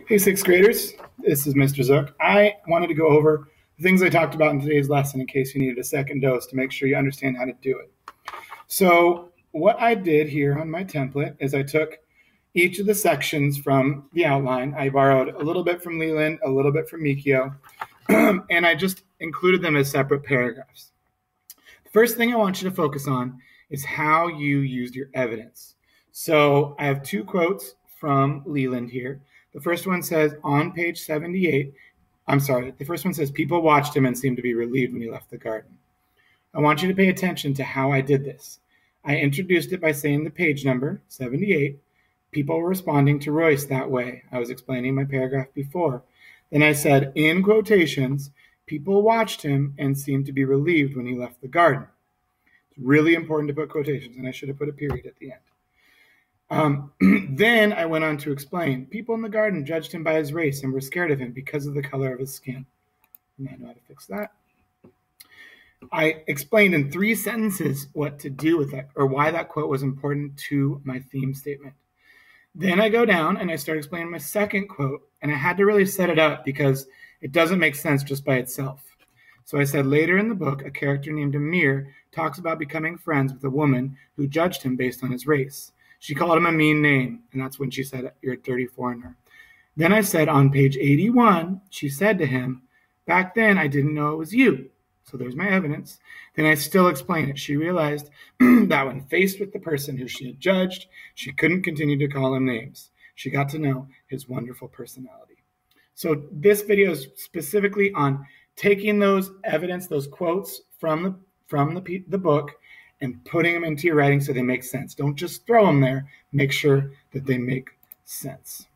Hey, sixth graders, this is Mr. Zook. I wanted to go over the things I talked about in today's lesson in case you needed a second dose to make sure you understand how to do it. So what I did here on my template is I took each of the sections from the outline. I borrowed a little bit from Leland, a little bit from Mikio, and I just included them as separate paragraphs. The first thing I want you to focus on is how you used your evidence. So I have two quotes from Leland here. The first one says on page 78, the first one says people watched him and seemed to be relieved when he left the garden. I want you to pay attention to how I did this. I introduced it by saying the page number, 78. People were responding to Royce that way. I was explaining my paragraph before. Then I said, in quotations, people watched him and seemed to be relieved when he left the garden. It's really important to put quotations, and I should have put a period at the end. Then I went on to explain, people in the garden judged him by his race and were scared of him because of the color of his skin. And I know how to fix that. I explained in 3 sentences what to do with that, or why that quote was important to my theme statement. Then I go down and I start explaining my second quote, and I had to really set it up because it doesn't make sense just by itself. So I said, later in the book, a character named Amir talks about becoming friends with a woman who judged him based on his race. She called him a mean name, and that's when she said, you're a dirty foreigner. Then I said, on page 81, she said to him, back then I didn't know it was you. So there's my evidence. Then I still explain it. She realized that when faced with the person who she had judged, she couldn't continue to call him names. She got to know his wonderful personality. So this video is specifically on taking those evidence, those quotes from the book, and putting them into your writing so they make sense. Don't just throw them there. Make sure that they make sense.